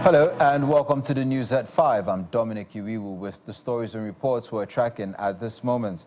Hello and welcome to the news at 5. I'm Dominic Iwiwu with the stories and reports we're tracking at this moment.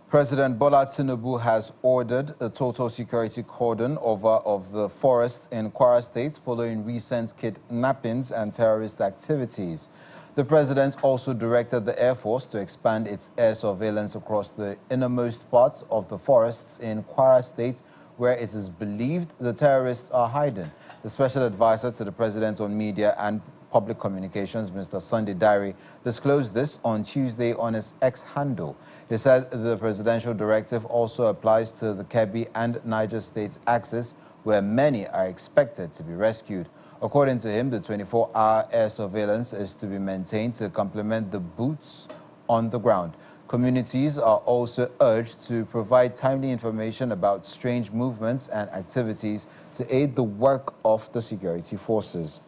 President Bola Tinubu has ordered a total security cordon over of the forests in Quir State following recent kidnappings and terrorist activities. The president also directed the Air Force to expand its air surveillance across the innermost parts of the forests in Kwara State, where it is believed the terrorists are hiding. The special advisor to the president on media and public communications, Mr. Sunday Diary, disclosed this on Tuesday on his X handle. He said the presidential directive also applies to the Kebbi and Niger states' axis, where many are expected to be rescued. According to him, the 24-hour air surveillance is to be maintained to complement the boots on the ground. Communities are also urged to provide timely information about strange movements and activities to aid the work of the security forces.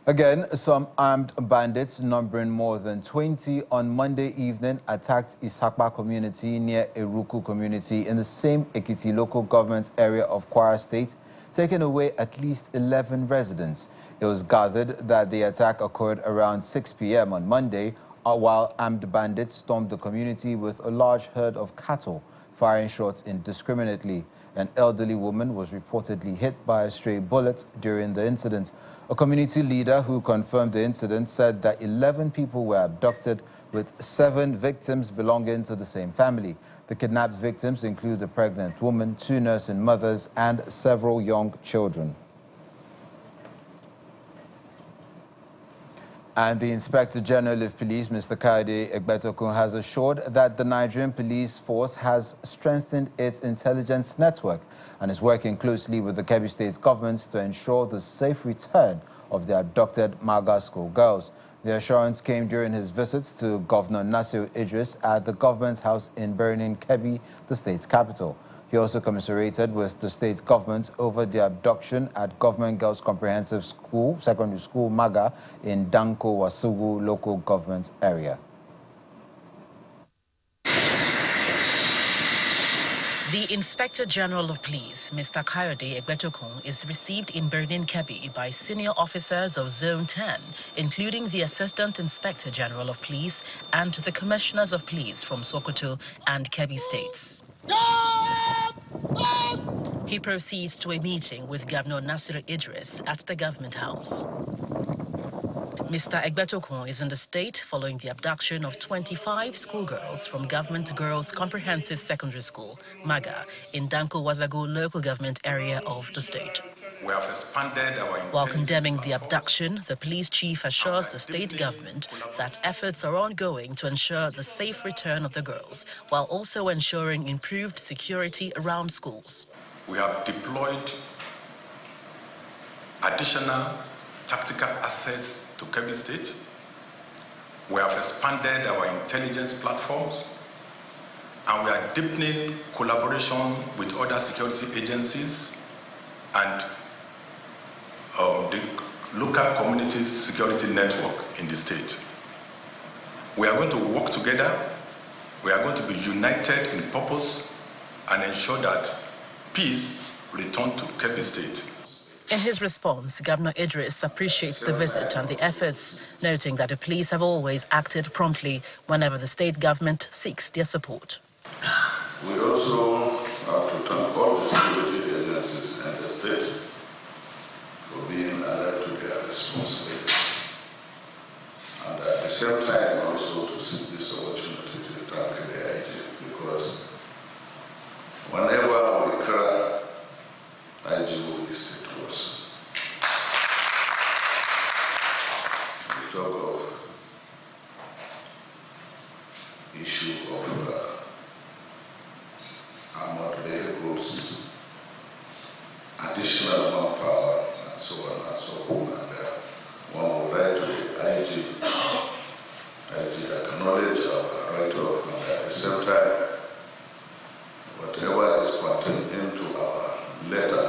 Again, some armed bandits numbering more than 20 on Monday evening attacked Isakpa community near Eruku community in the same Ekiti local government area of Kwara State, taking away at least 11 residents. It was gathered that the attack occurred around 6 p.m. on Monday, while armed bandits stormed the community with a large herd of cattle, firing shots indiscriminately. An elderly woman was reportedly hit by a stray bullet during the incident. A community leader who confirmed the incident said that 11 people were abducted, with 7 victims belonging to the same family. The kidnapped victims include a pregnant woman, 2 nursing mothers, and several young children. And the Inspector General of Police, Mr. Kayode Egbetokun, has assured that the Nigerian police force has strengthened its intelligence network and is working closely with the Kebbi State government to ensure the safe return of the abducted Maga school girls. The assurance came during his visits to Governor Nasir Idris at the government house in Benue, Kebbi, the state's capital. He also commiserated with the state government over the abduction at Government Girls Comprehensive School, Secondary School Maga in Danko Wasugu local government area. The Inspector General of Police, Mr. Kayode Egbetokun, is received in Benue, Kebbi by senior officers of Zone 10, including the Assistant Inspector General of Police and the Commissioners of Police from Sokoto and Kebbi states. He proceeds to a meeting with Governor Nasir Idris at the government house. Mr. Egbetokun is in the state following the abduction of 25 schoolgirls from Government Girls Comprehensive Secondary School, MAGA, in Danko Wazago local government area of the state. We have expanded our While condemning the abduction, the police chief assures the state government that efforts are ongoing to ensure the safe return of the girls, while also ensuring improved security around schools. We have deployed additional tactical assets to Kebbi State. We have expanded our intelligence platforms, and we are deepening collaboration with other security agencies and the local community security network in the state. We are going to work together. We are going to be united in purpose and ensure that peace return to Kebbi State. In his response, Governor Idris appreciates the visit and the efforts, noting that the police have always acted promptly whenever the state government seeks their support. We also have to thank all the security agencies in the state for being alert to their responsibilities. And at the same time, also to seize this opportunity to thank the IG, because whenever we cry, IG will listen to us. We talk of issue of armored vehicles, additional manpower, and so on and so forth. And one will write to the IG. IG acknowledge our write-off, and at the same time, whatever is contained into our letter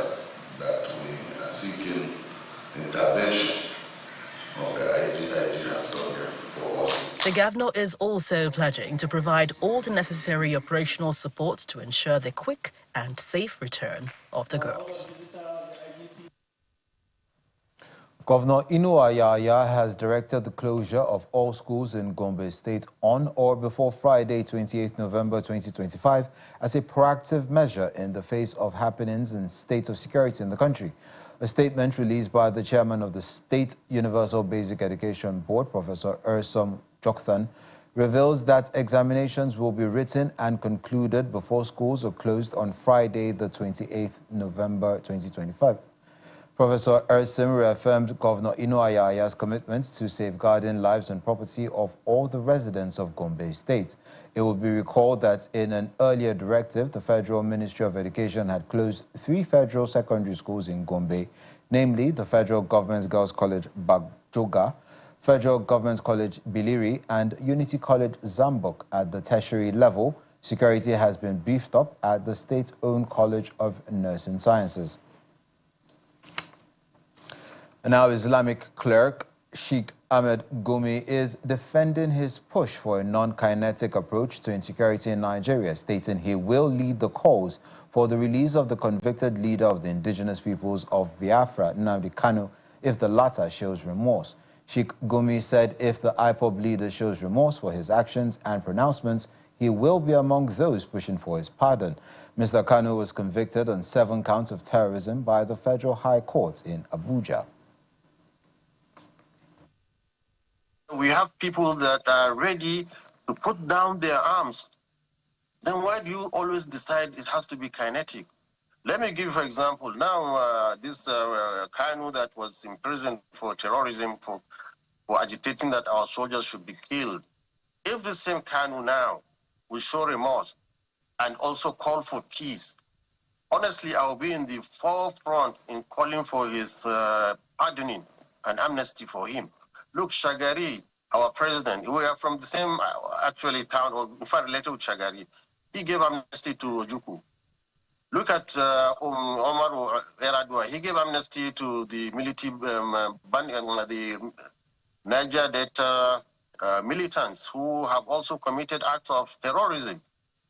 that we are seeking intervention of the IG has done for us. The governor is also pledging to provide all the necessary operational support to ensure the quick and safe return of the girls. Governor Inuayaya has directed the closure of all schools in Gombe State on or before Friday, 28 November 2025, as a proactive measure in the face of happenings in state of security in the country. A statement released by the chairman of the State Universal Basic Education Board, Professor Ersom Joktan, reveals that examinations will be written and concluded before schools are closed on Friday, the 28th November 2025. Professor Ersim reaffirmed Governor Inuayaya's commitment to safeguarding lives and property of all the residents of Gombe State. It will be recalled that in an earlier directive, the Federal Ministry of Education had closed 3 federal secondary schools in Gombe, namely the Federal Government Girls College Bagjoga, Federal Government College Biliri, and Unity College Zambuk at the tertiary level. Security has been beefed up at the state-owned College of Nursing Sciences. Now, Islamic cleric Sheikh Ahmed Gumi is defending his push for a non-kinetic approach to insecurity in Nigeria, stating he will lead the calls for the release of the convicted leader of the indigenous peoples of Biafra, Nnamdi Kanu, if the latter shows remorse. Sheikh Gumi said if the IPOB leader shows remorse for his actions and pronouncements, he will be among those pushing for his pardon. Mr. Kanu was convicted on 7 counts of terrorism by the Federal High Court in Abuja. We have people that are ready to put down their arms. Then why do you always decide it has to be kinetic? Let me give you an example. Now, this Kanu that was in prison for terrorism, for agitating that our soldiers should be killed. If the same Kanu now will show remorse and also call for peace, honestly, I will be in the forefront in calling for his pardoning and amnesty for him. Look, Shagari, our president, we are from the same, actually, town, or in fact, related with Shagari. He gave amnesty to Ojukwu. Look at Omar Eradua. He gave amnesty to the military, the Niger Delta militants who have also committed acts of terrorism.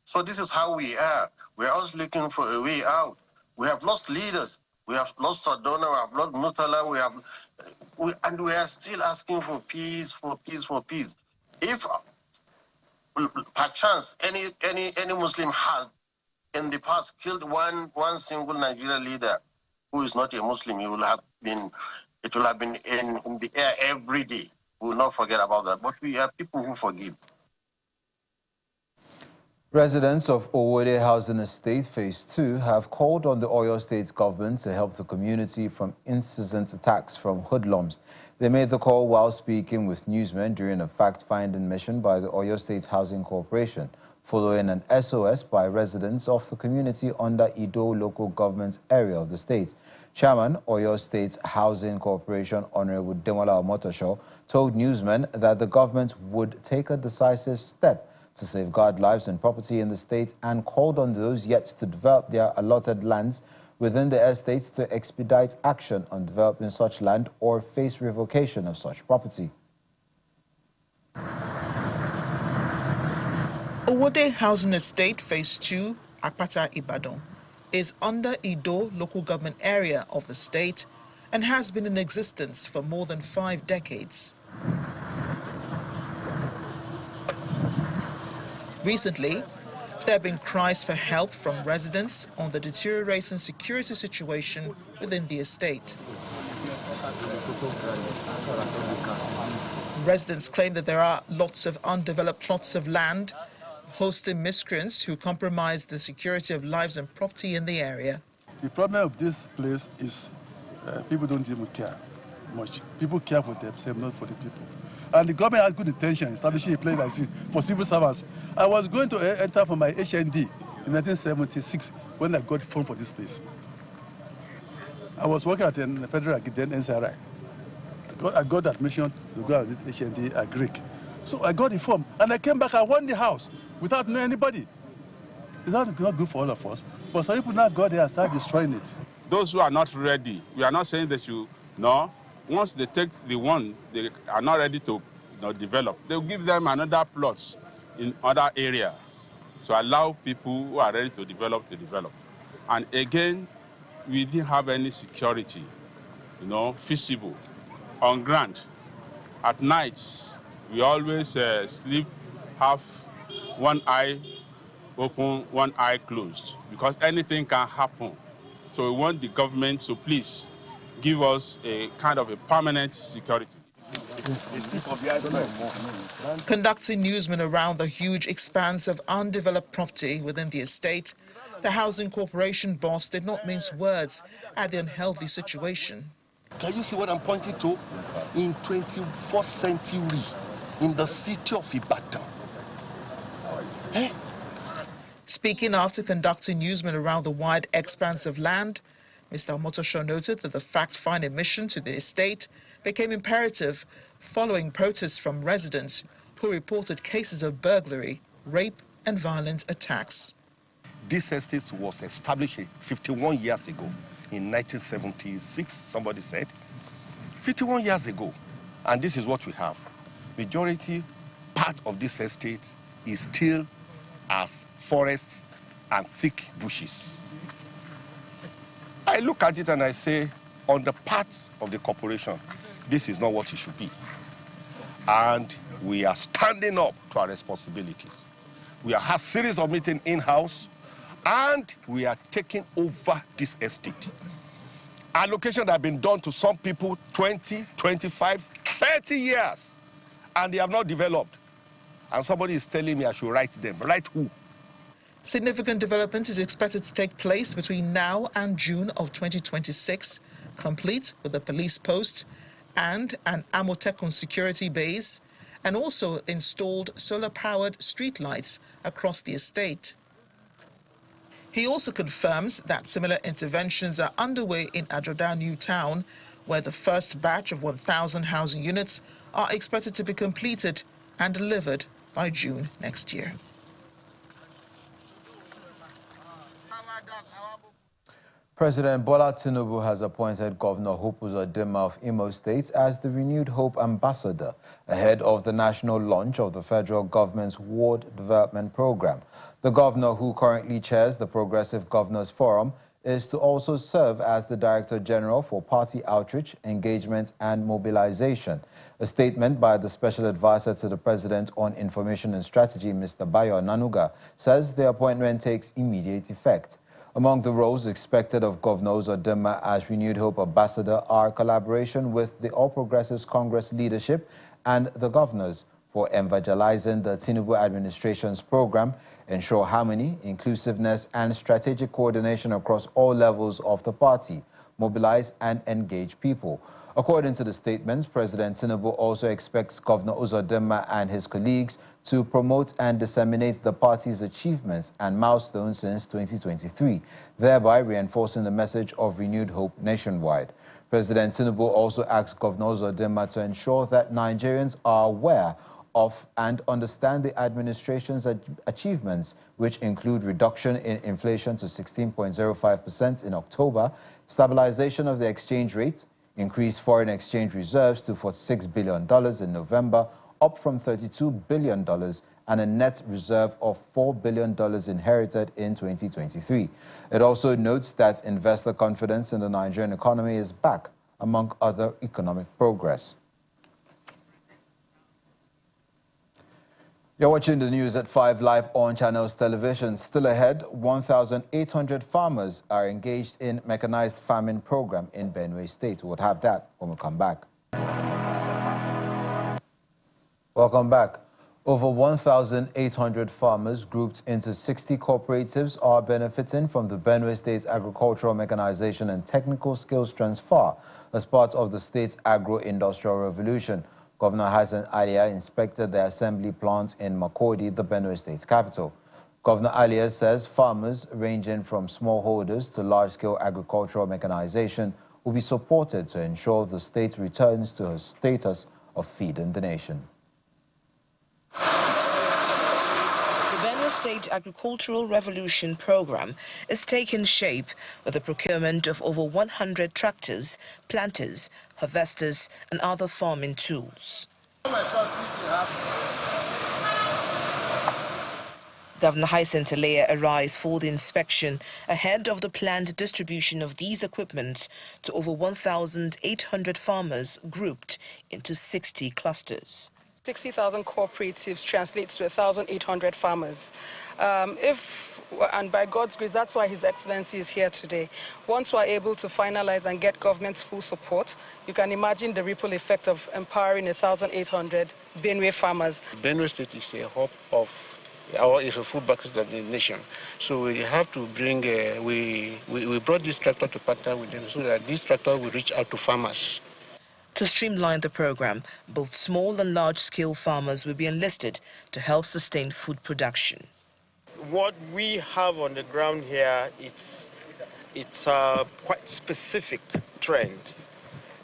So this is how we are. We are always looking for a way out. We have lost leaders. We have lost Sardona, we have lost Mutala, and we are still asking for peace, for peace, for peace. If perchance any Muslim has in the past killed one single Nigerian leader who is not a Muslim, it will have been in the air every day. We will not forget about that. But we are people who forgive. Residents of Owode Housing Estate Phase 2 have called on the Oyo State government to help the community from incessant attacks from hoodlums. They made the call while speaking with newsmen during a fact-finding mission by the Oyo State Housing Corporation, following an SOS by residents of the community under Ido local government area of the state. Chairman, Oyo State Housing Corporation Honorable Demola Omotosho, told newsmen that the government would take a decisive step to safeguard lives and property in the state and called on those yet to develop their allotted lands within the estates to expedite action on developing such land or face revocation of such property. Owode Housing Estate Phase 2, Akpata, Ibadan, is under Ido local government area of the state and has been in existence for more than 5 decades. Recently, there have been cries for help from residents on the deteriorating security situation within the estate. Residents claim that there are lots of undeveloped plots of land hosting miscreants who compromise the security of lives and property in the area. The problem of this place is people don't even care much. People care for themselves, not for the people. And the government has good intention establishing a place like this for civil servants. I was going to enter for my HND in 1976 when I got phone for this place. I was working at the federal then NCRI. I got admission to go at HND at Greek. So I got the form and I came back, I won the house without knowing anybody. It's not good for all of us, but some people now go there and start destroying it. Those who are not ready, we are not saying they should, no. Once they take the one they are not ready to develop, they'll give them another plots in other areas. So allow people who are ready to develop. And again, we didn't have any security, feasible on ground. At night, we always sleep half one eye open, one eye closed, because anything can happen. So we want the government to please give us a kind of a permanent security. Conducting newsmen around the huge expanse of undeveloped property within the estate, the Housing Corporation boss did not mince words at the unhealthy situation. Can you see what I'm pointing to? In 21st century, in the city of Ibadan. Eh? Speaking after conducting newsmen around the wide expanse of land, Mr. Omotosho noted that the fact-finding mission to the estate became imperative following protests from residents who reported cases of burglary, rape and violent attacks. This estate was established 51 years ago, in 1976, somebody said. 51 years ago, and this is what we have. Majority part of this estate is still as forest and thick bushes. I look at it and I say, on the part of the corporation, this is not what it should be. And we are standing up to our responsibilities. We have had a series of meetings in-house, and we are taking over this estate. Allocation have been done to some people 20, 25, 30 years, and they have not developed. And somebody is telling me I should write them. Write who? Significant development is expected to take place between now and June of 2026, complete with a police post and an Amotekun security base, and also installed solar-powered streetlights across the estate. He also confirms that similar interventions are underway in Ajoda New Town, where the first batch of 1,000 housing units are expected to be completed and delivered by June next year. President Bola Tinubu has appointed Governor Hope Uzodinma of Imo State as the renewed Hope Ambassador ahead of the national launch of the federal government's Ward Development Program. The governor, who currently chairs the Progressive Governors Forum, is to also serve as the Director General for Party Outreach, Engagement and Mobilization. A statement by the Special Advisor to the President on Information and Strategy, Mr. Bayo Nanuga, says the appointment takes immediate effect. Among the roles expected of Governor Uzodinma as Renewed Hope Ambassador are collaboration with the All Progressives Congress leadership and the governors for evangelizing the Tinubu administration's program, ensure harmony, inclusiveness and strategic coordination across all levels of the party, mobilize and engage people. According to the statements, President Tinubu also expects Governor Uzodinma and his colleagues to promote and disseminate the party's achievements and milestones since 2023, thereby reinforcing the message of renewed hope nationwide. President Tinubu also asked Governor Uzodinma to ensure that Nigerians are aware of and understand the administration's achievements, which include reduction in inflation to 16.05% in October, stabilization of the exchange rate, increased foreign exchange reserves to $46 billion in November, up from $32 billion, and a net reserve of $4 billion inherited in 2023. It also notes that investor confidence in the Nigerian economy is back, among other economic progress. You're watching the news at 5 live on Channels Television. Still ahead, 1,800 farmers are engaged in mechanized farming program in Benue State. We'll have that when we come back. Welcome back. Over 1,800 farmers grouped into 60 cooperatives are benefiting from the Benue State's agricultural mechanization and technical skills transfer as part of the state's agro-industrial revolution. Governor Hassan Alia inspected the assembly plant in Makurdi, the Benue State capital. Governor Alia says farmers ranging from smallholders to large-scale agricultural mechanization will be supported to ensure the state returns to her status of feeding the nation. The Benue State Agricultural Revolution Program is taking shape with the procurement of over 100 tractors, planters, harvesters, and other farming tools. Governor Hyacinth Alea arrives for the inspection ahead of the planned distribution of these equipment to over 1,800 farmers grouped into 60 clusters. 60,000 cooperatives translates to 1,800 farmers. And by God's grace, that's why His Excellency is here today. Once we're able to finalize and get government's full support, you can imagine the ripple effect of empowering 1,800 Benue farmers. Benue State is a hub of is a food basket of the nation. So we have to bring, we brought this tractor to partner with them so that this tractor will reach out to farmers. To streamline the program, both small and large-scale farmers will be enlisted to help sustain food production. What we have on the ground here, it's a quite specific trend.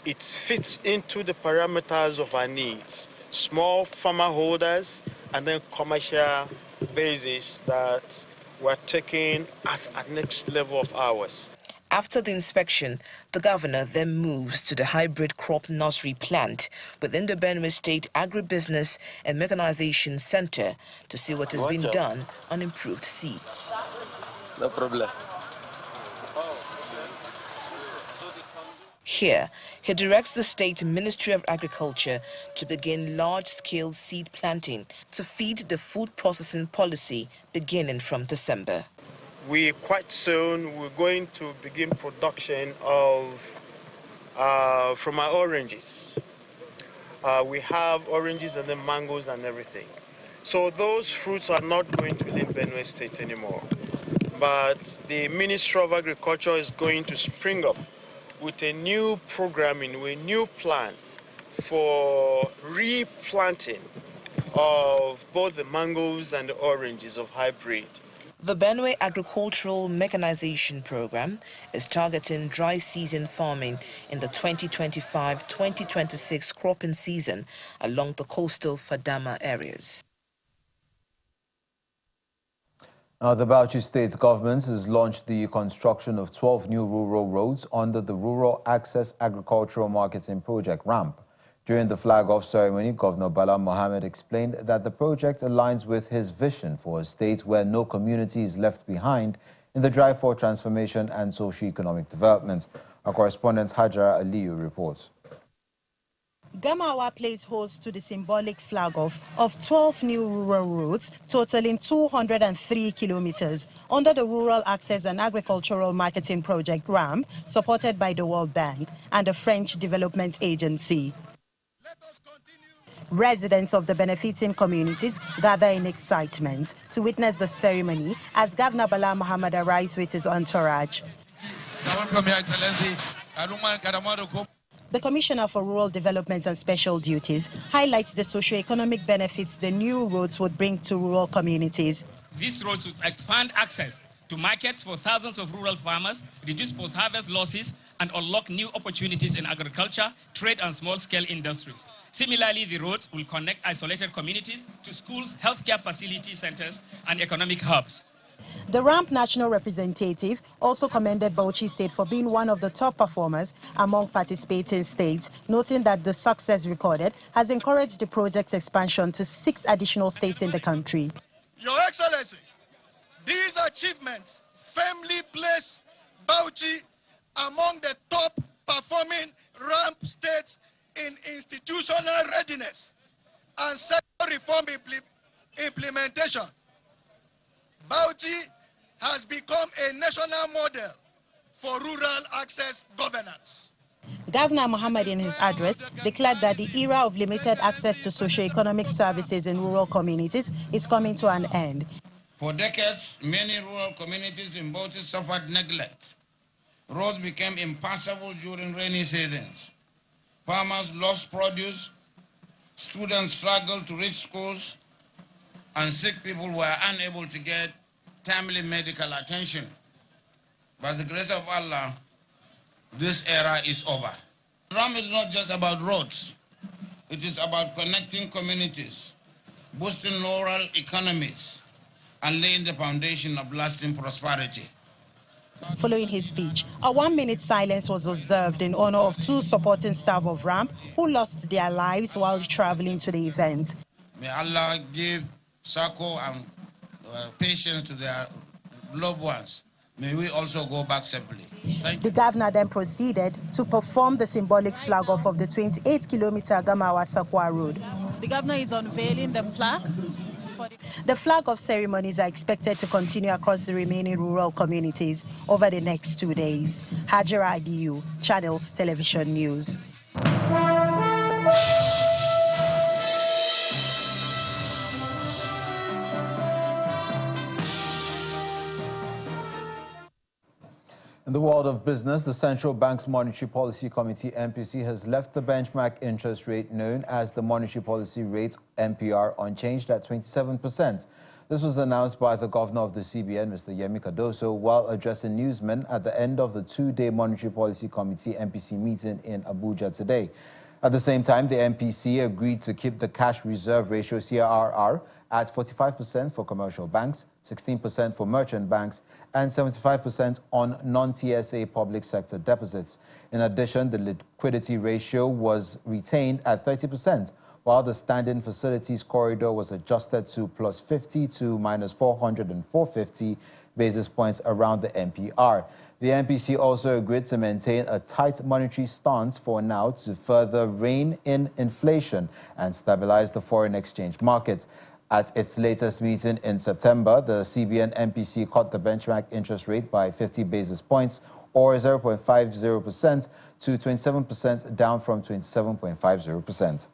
It fits into the parameters of our needs. Small farmer holders and then commercial basis that we're taking as a next level of ours. After the inspection, the governor then moves to the hybrid crop nursery plant within the Benue State Agribusiness and Mechanization Center to see what has been done on improved seeds. No problem. Here, he directs the State Ministry of Agriculture to begin large-scale seed planting to feed the food processing policy beginning from December. We quite soon we're going to begin production of from our oranges. We have oranges and then mangoes and everything. So those fruits are not going to leave Benue State anymore. But the Ministry of Agriculture is going to spring up with a new programming, with a new plan for replanting of both the mangoes and the oranges of hybrid. The Benue Agricultural Mechanization Program is targeting dry season farming in the 2025-2026 cropping season along the coastal Fadama areas. Now, the Bauchi State government has launched the construction of 12 new rural roads under the Rural Access Agricultural Marketing Project, RAMP. During the flag-off ceremony, Governor Bala Mohammed explained that the project aligns with his vision for a state where no community is left behind in the drive for transformation and socio-economic development. Our correspondent Hajara Aliyu reports. Gamawa plays host to the symbolic flag-off of 12 new rural roads totaling 203 kilometers under the Rural Access and Agricultural Marketing Project, RAMP, supported by the World Bank and the French Development Agency. Residents of the benefiting communities gather in excitement to witness the ceremony as Governor Bala Mohammed arrives with his entourage. The Commissioner for Rural Development and Special Duties highlights the socio-economic benefits the new roads would bring to rural communities. These roads would expand access to markets for thousands of rural farmers, reduce post-harvest losses, and unlock new opportunities in agriculture, trade, and small-scale industries. Similarly, the roads will connect isolated communities to schools, healthcare facility centers, and economic hubs. The RAMP national representative also commended Bauchi State for being one of the top performers among participating states, noting that the success recorded has encouraged the project's expansion to 6 additional states in the country. Your Excellency, these achievements firmly place Bauchi among the top performing RAMP states in institutional readiness and sector reform implementation. Bauchi has become a national model for rural access governance. Governor Mohammed, in his address, declared that the era of limited access to socio-economic services in rural communities is coming to an end. For decades, many rural communities in Bauchi suffered neglect. Roads became impassable during rainy seasons. Farmers lost produce, students struggled to reach schools, and sick people were unable to get timely medical attention. By the grace of Allah, this era is over. RAMP is not just about roads. It is about connecting communities, boosting rural economies, and laying the foundation of lasting prosperity. Following his speech, a 1-minute silence was observed in honor of 2 supporting staff of RAMP who lost their lives while traveling to the event. May Allah give Sako and patients to their loved ones. May we also go back safely. Thank you. The governor then proceeded to perform the symbolic flag off of the 28-kilometer Gamawa-Sakwa road. The governor is unveiling the plaque. The flag off ceremonies are expected to continue across the remaining rural communities over the next 2 days. Hajira Agiyu, Channels Television News. In the world of business, the Central Bank's Monetary Policy Committee, MPC, has left the benchmark interest rate known as the Monetary Policy Rate, MPR, unchanged at 27%. This was announced by the governor of the CBN, Mr. Yemi Cardoso, while addressing newsmen at the end of the two-day Monetary Policy Committee, MPC, meeting in Abuja today. At the same time, the MPC agreed to keep the cash reserve ratio, CRR, at 45% for commercial banks, 16% for merchant banks, and 75% on non-TSA public sector deposits. In addition, the liquidity ratio was retained at 30%, while the standing facilities corridor was adjusted to plus 50 to minus 400 and 450 basis points around the MPR. The MPC also agreed to maintain a tight monetary stance for now to further rein in inflation and stabilize the foreign exchange market. At its latest meeting in September, the CBN MPC cut the benchmark interest rate by 50 basis points, or 0.50% to 27%, down from 27.50%.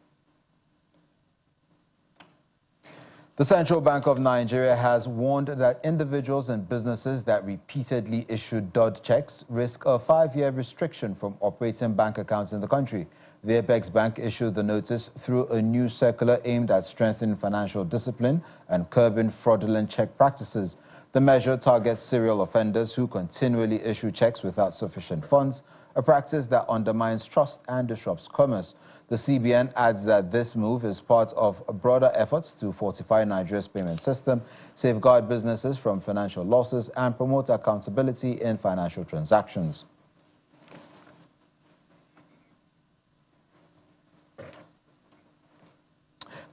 The Central Bank of Nigeria has warned that individuals and businesses that repeatedly issue dud checks risk a 5-year restriction from operating bank accounts in the country. The Apex Bank issued the notice through a new circular aimed at strengthening financial discipline and curbing fraudulent check practices. The measure targets serial offenders who continually issue checks without sufficient funds, a practice that undermines trust and disrupts commerce. The CBN adds that this move is part of broader efforts to fortify Nigeria's payment system, safeguard businesses from financial losses, and promote accountability in financial transactions.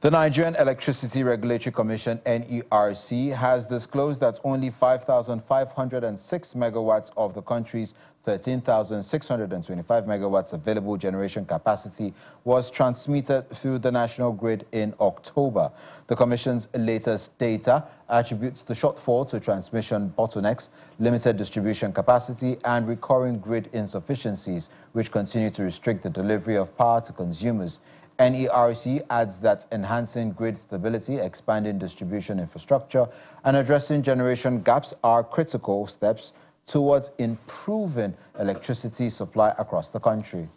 The Nigerian Electricity Regulatory Commission, NERC, has disclosed that only 5,506 megawatts of the country's 13,625 megawatts available generation capacity was transmitted through the national grid in October. The Commission's latest data attributes the shortfall to transmission bottlenecks, limited distribution capacity, and recurring grid insufficiencies, which continue to restrict the delivery of power to consumers. NERC adds that enhancing grid stability, expanding distribution infrastructure, and addressing generation gaps are critical steps towards improving electricity supply across the country.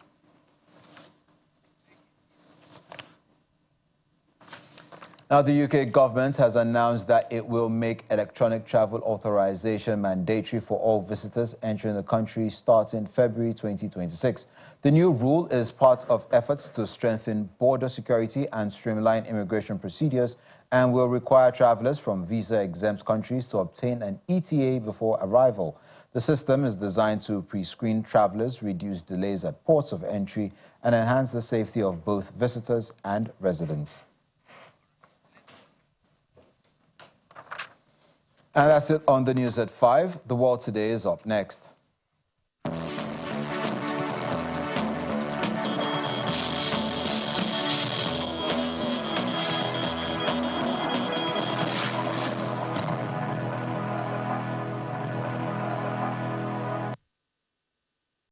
Now, the UK government has announced that it will make electronic travel authorization mandatory for all visitors entering the country starting February 2026. The new rule is part of efforts to strengthen border security and streamline immigration procedures and will require travelers from visa-exempt countries to obtain an ETA before arrival. The system is designed to pre-screen travelers, reduce delays at ports of entry, and enhance the safety of both visitors and residents. And that's it on the news at 5. The World Today is up next.